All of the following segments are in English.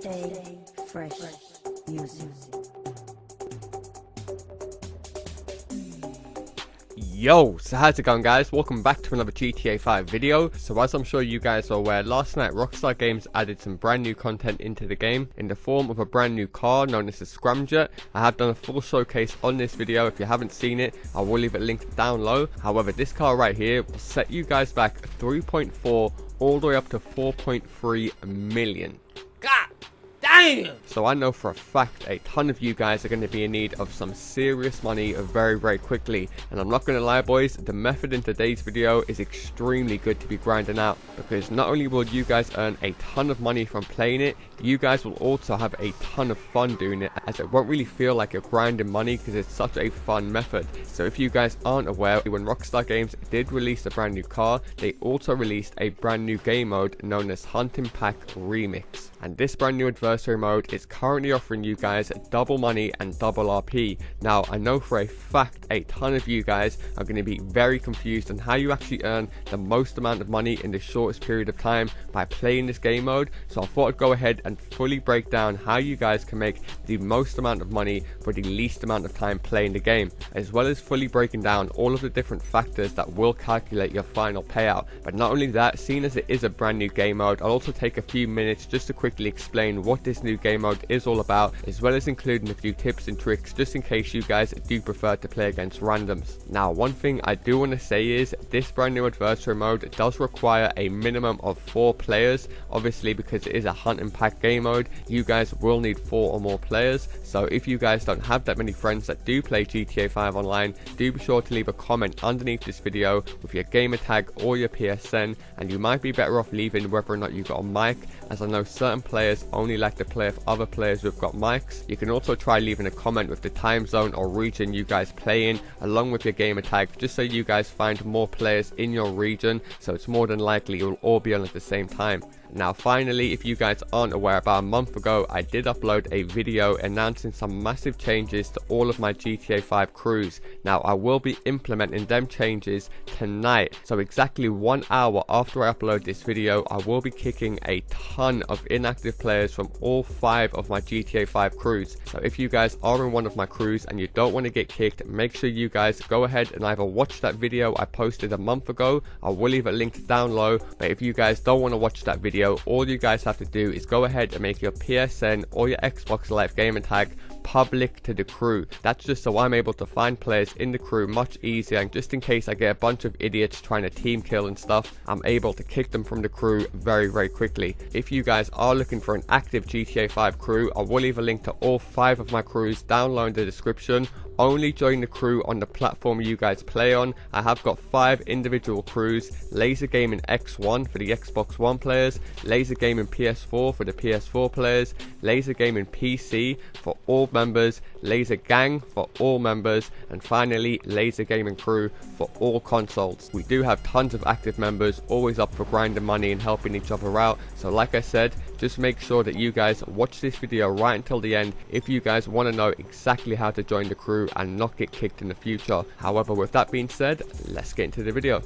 Stay fresh music. Yo, so how's it going, guys? Welcome back to another GTA 5 video. So as I'm sure you guys are aware, last night Rockstar Games added some brand new content into the game in the form of a brand new car known as the Scramjet. I have done a full showcase on this video. If you haven't seen it, I will leave it linked down low. However, this car right here will set you guys back 3.4 all the way up to 4.3 million. God damn! So I know for a fact a ton of you guys are going to be in need of some serious money very quickly, and I'm not going to lie, boys, the method in today's video is extremely good to be grinding out, because not only will you guys earn a ton of money from playing it, you guys will also have a ton of fun doing it, as it won't really feel like you're grinding money because it's such a fun method. So if you guys aren't aware, when Rockstar Games did release a brand new car, they also released a brand new game mode known as Hunting Pack Remix, and this brand new adversary mode is currently offering you guys double money and double RP. Now I know for a fact a ton of you guys are going to be very confused on how you actually earn the most amount of money in the shortest period of time by playing this game mode, so I thought I'd go ahead and fully break down how you guys can make the most amount of money for the least amount of time playing the game, as well as fully breaking down all of the different factors that will calculate your final payout. But not only that, seeing as it is a brand new game mode, I'll also take a few minutes just to quickly explain what this new game mode is all about, as well as including a few tips and tricks just in case you guys do prefer to play against randoms. Now, one thing I do want to say is this brand new adversary mode does require a minimum of 4 players. Obviously, because it is a hunting pack game mode, you guys will need 4 or more players. So if you guys don't have that many friends that do play GTA 5 online, do be sure to leave a comment underneath this video with your gamer tag or your PSN, and you might be better off leaving whether or not you got a mic, as I know certain players only like to play with other players who've got mics. You can also try leaving a comment with the time zone or region you guys play in along with your gamer tag, just so you guys find more players in your region, so it's more than likely you'll all be on at the same time. Now finally, if you guys aren't aware, about a month ago I did upload a video announcing some massive changes to all of my GTA 5 crews. Now I will be implementing them changes tonight, so exactly 1 hour after I upload this video, I will be kicking a ton of inactive players from all 5 of my GTA 5 crews. So if you guys are in one of my crews and you don't want to get kicked, make sure you guys go ahead and either watch that video I posted a month ago. I will leave a link down low, but if you guys don't want to watch that video, all you guys have to do is go ahead and make your PSN or your Xbox Live gamer tag public to the crew. That's just so I'm able to find players in the crew much easier, and just in case I get a bunch of idiots trying to team kill and stuff, I'm able to kick them from the crew very quickly. If you guys are looking for an active GTA 5 crew, I will leave a link to all 5 of my crews down low in the description. Only join the crew on the platform you guys play on. I have got 5 individual crews: LaazrGaming X1 for the Xbox One players, LaazrGaming PS4 for the PS4 players, LaazrGaming PC for all members, LaazrGang for all members, and finally LaazrGaming Crew for all consoles. We do have tons of active members, always up for grinding money and helping each other out, so like I said, just make sure that you guys watch this video right until the end if you guys want to know exactly how to join the crew and not get kicked in the future. However, with that being said, let's get into the video.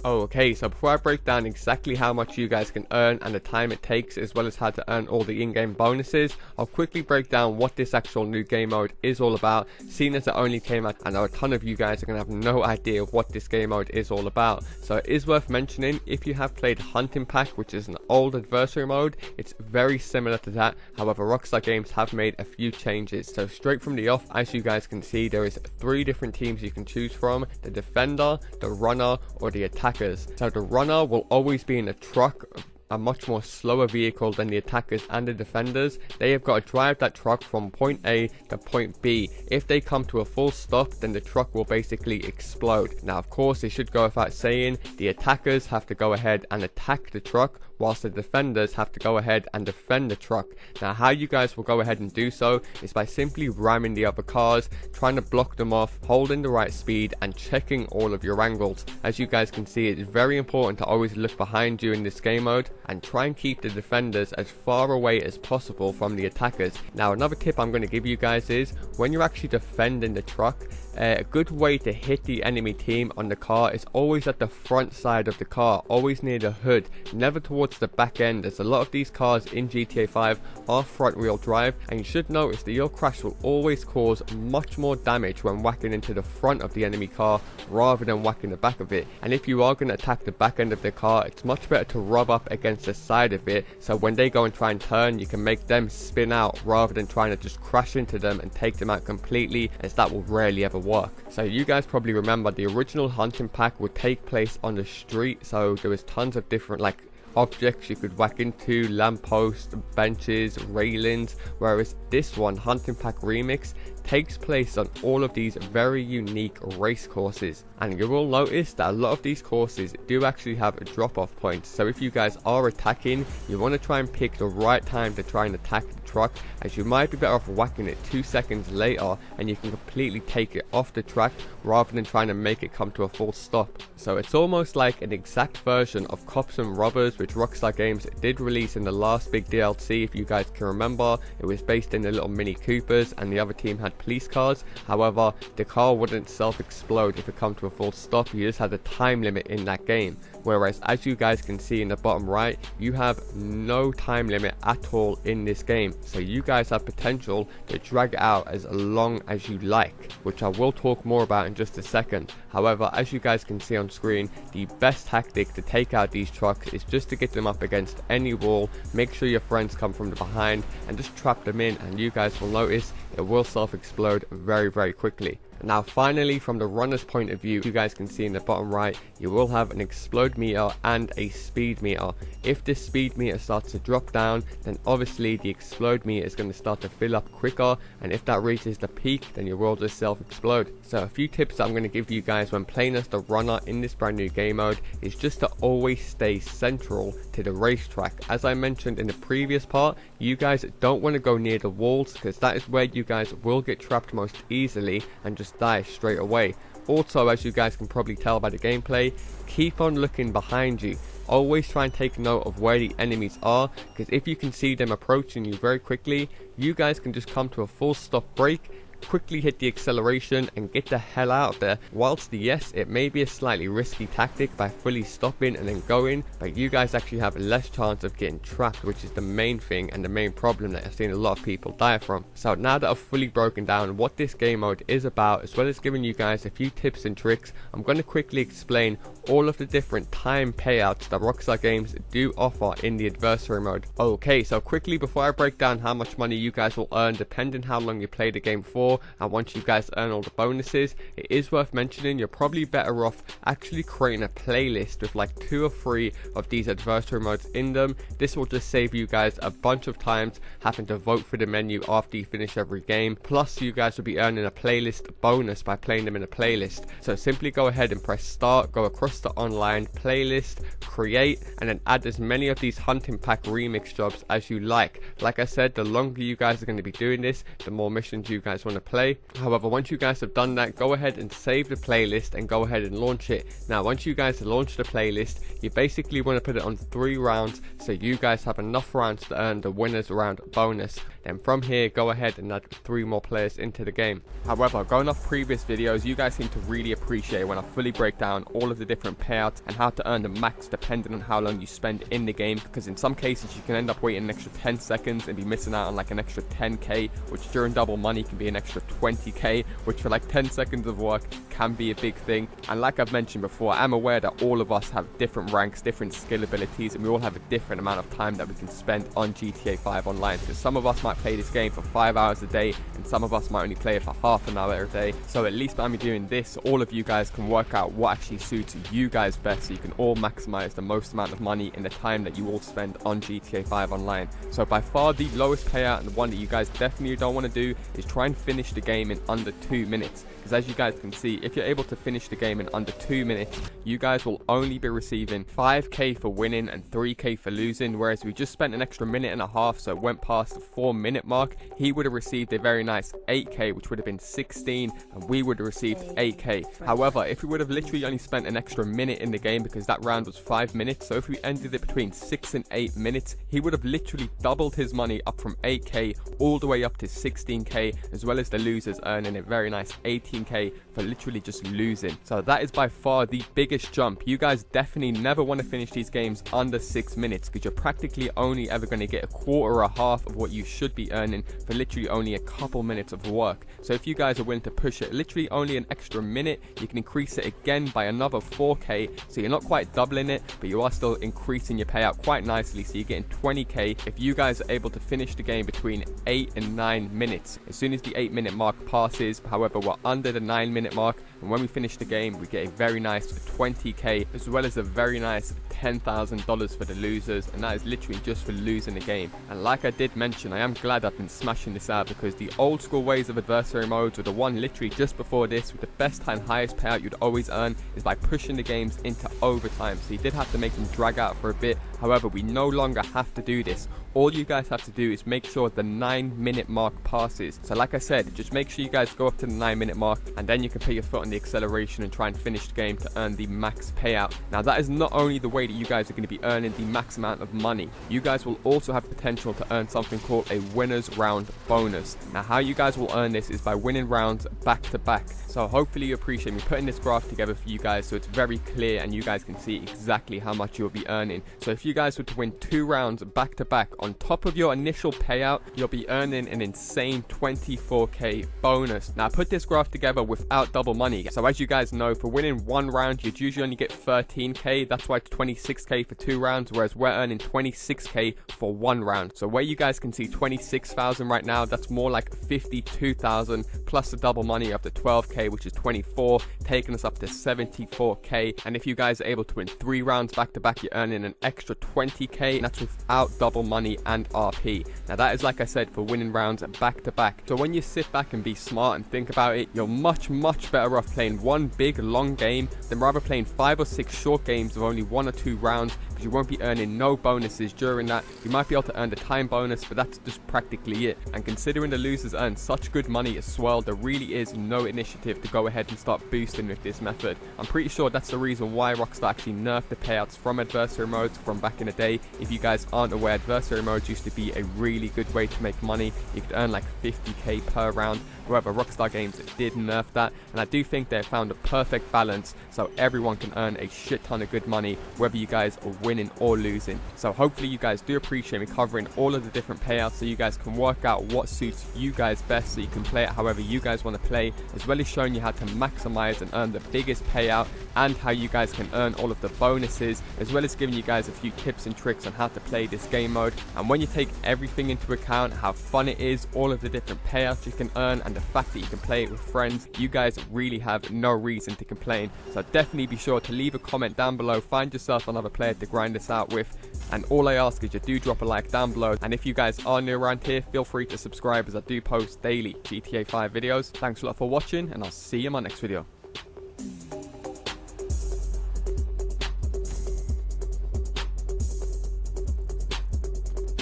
Okay, so before I break down exactly how much you guys can earn and the time it takes, as well as how to earn all the in-game bonuses, I'll quickly break down what this actual new game mode is all about. Seeing as it only came out, I know a ton of you guys are going to have no idea what this game mode is all about. So it is worth mentioning, if you have played Hunting Pack, which is an old adversary mode, it's very similar to that. However, Rockstar Games have made a few changes. So straight from the off, as you guys can see, there is 3 different teams you can choose from: the defender, the runner, or the attacker. So the runner will always be in a truck, a much more slower vehicle than the attackers and the defenders. They have got to drive that truck from point A to point B. If they come to a full stop, then the truck will basically explode. Now of course, it should go without saying, the attackers have to go ahead and attack the truck, whilst the defenders have to go ahead and defend the truck. Now how you guys will go ahead and do so is by simply ramming the other cars, trying to block them off, holding the right speed, and checking all of your angles. As you guys can see, it is very important to always look behind you in this game mode and try and keep the defenders as far away as possible from the attackers. Now another tip I'm going to give you guys is, when you're actually defending the truck, a good way to hit the enemy team on the car is always at the front side of the car, always near the hood, never towards towards the back end, as a lot of these cars in GTA 5 are front wheel drive, and you should notice that your crash will always cause much more damage when whacking into the front of the enemy car rather than whacking the back of it. And if you are going to attack the back end of the car, it's much better to rub up against the side of it, so when they go and try and turn, you can make them spin out rather than trying to just crash into them and take them out completely, as that will rarely ever work. So you guys probably remember the original hunting pack would take place on the street, so there was tons of different like objects you could whack into, lampposts, benches, railings, whereas this one, Hunting Pack Remix, takes place on all of these very unique race courses. And you will notice that a lot of these courses do actually have drop-off points, so if you guys are attacking, you want to try and pick the right time to try and attack the truck, as you might be better off whacking it 2 seconds later and you can completely take it off the track rather than trying to make it come to a full stop. So it's almost like an exact version of Cops and Robbers, which Rockstar Games did release in the last big DLC. If you guys can remember, it was based in the little Mini Coopers and the other team had police cars. However, the car wouldn't self-explode if it come to a full stop. You just had a time limit in that game, whereas as you guys can see in the bottom right, you have no time limit at all in this game, so you guys have potential to drag it out as long as you like, which I will talk more about in just a second. However, as you guys can see on screen, the best tactic to take out these trucks is just to get them up against any wall, make sure your friends come from the behind and just trap them in, and you guys will notice it will self-explode very quickly. Now finally, from the runner's point of view, you guys can see in the bottom right, you will have an explode meter and a speed meter. If this speed meter starts to drop down, then obviously the explode meter is going to start to fill up quicker, and if that reaches the peak, then your world just self-explode. So a few tips that I'm going to give you guys when playing as the runner in this brand new game mode is just to always stay central to the racetrack. As I mentioned in the previous part, you guys don't want to go near the walls, because that is where you guys will get trapped most easily and just die straight away. Also, as you guys can probably tell by the gameplay, keep on looking behind you. Always try and take note of where the enemies are, because if you can see them approaching you very quickly, you guys can just come to a full stop brake, quickly hit the acceleration and get the hell out of there. Whilst yes, it may be a slightly risky tactic by fully stopping and then going, but you guys actually have less chance of getting trapped, which is the main thing and the main problem that I've seen a lot of people die from. So now that I've fully broken down what this game mode is about, as well as giving you guys a few tips and tricks, I'm going to quickly explain all of the different time payouts that Rockstar Games do offer in the adversary mode. Okay, so quickly before I break down how much money you guys will earn depending how long you play the game for, and once you guys earn all the bonuses, it is worth mentioning you're probably better off actually creating a playlist with like 2 or 3 of these adversary modes in them. This will just save you guys a bunch of times having to vote for the menu after you finish every game, plus you guys will be earning a playlist bonus by playing them in a playlist. So simply go ahead and press start, go across the online playlist, create, and then add as many of these hunting pack remix jobs as you like. Like I said, the longer you guys are going to be doing this, the more missions you guys want to play. However, once you guys have done that, go ahead and save the playlist and go ahead and launch it. Now once you guys launch the playlist, you basically want to put it on 3 rounds, so you guys have enough rounds to earn the winners round bonus. Then from here, go ahead and add 3 more players into the game. However, going off previous videos, you guys seem to really appreciate when I fully break down all of the different payouts and how to earn the max depending on how long you spend in the game, because in some cases you can end up waiting an extra 10 seconds and be missing out on like an extra 10k, which during double money can be an extra 20k, which for like 10 seconds of work can be a big thing. And like I've mentioned before, I'm aware that all of us have different ranks, different skill abilities, and we all have a different amount of time that we can spend on GTA 5 online. So some of us might play this game for 5 hours a day, and some of us might only play it for half an hour a day. So at least by me doing this, all of you guys can work out what actually suits you guys best, so you can all maximize the most amount of money in the time that you all spend on GTA 5 online. So by far the lowest payout, and the one that you guys definitely don't want to do, is try and finish the game in under 2 minutes. Because as you guys can see, if you're able to finish the game in under 2 minutes, you guys will only be receiving 5k for winning and 3k for losing, whereas we just spent an extra minute and a half, so it went past the 4-minute mark. He would have received a very nice 8k, which would have been 16, and we would have received 8k. However, if we would have literally only spent an extra minute in the game, because that round was 5 minutes, so if we ended it between 6 and 8 minutes, he would have literally doubled his money up from 8k all the way up to 16k, as well as the losers earning a very nice 18k for literally literally just losing. So that is by far the biggest jump. You guys definitely never want to finish these games under 6 minutes, because you're practically only ever going to get a quarter or a half of what you should be earning for literally only a couple minutes of work. So if you guys are willing to push it literally only an extra minute, you can increase it again by another 4k. So you're not quite doubling it, but you are still increasing your payout quite nicely. So you're getting 20k if you guys are able to finish the game between 8 and 9 minutes. As soon as the 8-minute mark passes, however, we're under the 9-minute mark, and when we finish the game, we get a very nice 20k, as well as a very nice $10,000 for the losers, and that is literally just for losing the game. And like I did mention, I am glad I've been smashing this out, because the old school ways of adversary modes were the one literally just before this, with the best and highest payout you'd always earn is by pushing the games into overtime. So you did have to make them drag out for a bit. However, we no longer have to do this. All you guys have to do is make sure the 9-minute mark passes. So like I said, just make sure you guys go up to the 9-minute mark, and then you can put your foot on the acceleration and try and finish the game to earn the max payout. Now that is not only the way that you guys are going to be earning the max amount of money, you guys will also have potential to earn something called a winner's round bonus. Now how you guys will earn this is by winning rounds back to back. So hopefully you appreciate me putting this graph together for you guys, so it's very clear and you guys can see exactly how much you'll be earning. So if you guys were to win 2 rounds back to back, on top of your initial payout, you'll be earning an insane 24k bonus. Now I put this graph together without double money. So as you guys know, for winning 1 round, you'd usually only get 13k. That's why it's 26k for 2 rounds, whereas we're earning 26k for 1 round. So where you guys can see 26,000 right now, that's more like 52,000 plus the double money up to 12k, which is 24, taking us up to 74k. And if you guys are able to win 3 rounds back to back, you're earning an extra 20k, and that's without double money and RP. Now that is, like I said, for winning rounds back to back. So when you sit back and be smart and think about it, you're much better off playing one big long game than rather playing 5 or 6 short games of only 1 or 2 rounds, because you won't be earning no bonuses during that. You might be able to earn the time bonus, but that's just practically it. And considering the losers earn such good money as well, there really is no initiative to go ahead and start boosting with this method. I'm pretty sure that's the reason why Rockstar actually nerfed the payouts from adversary modes from back in the day. If you guys aren't aware, adversary modes used to be a really good way to make money. You could earn like 50k per round. However, Rockstar Games did nerf that, and I do think they found a perfect balance so everyone can earn a shit ton of good money, whether you guys are winning or losing. So hopefully you guys do appreciate me covering all of the different payouts, so you guys can work out what suits you guys best, so you can play it however you guys want to play, as well as showing you how to maximize and earn the biggest payout, and how you guys can earn all of the bonuses, as well as giving you guys a few tips and tricks on how to play this game mode. And when you take everything into account, how fun it is, all of the different payouts you can earn, and the fact that you can play it with friends, you guys really have no reason to complain. So definitely be sure to leave a comment down below, find yourself another player to grind this out with, and all I ask is you do drop a like down below. And if you guys are new around here, feel free to subscribe, as I do post daily GTA 5 videos. Thanks a lot for watching, and I'll see you in my next video.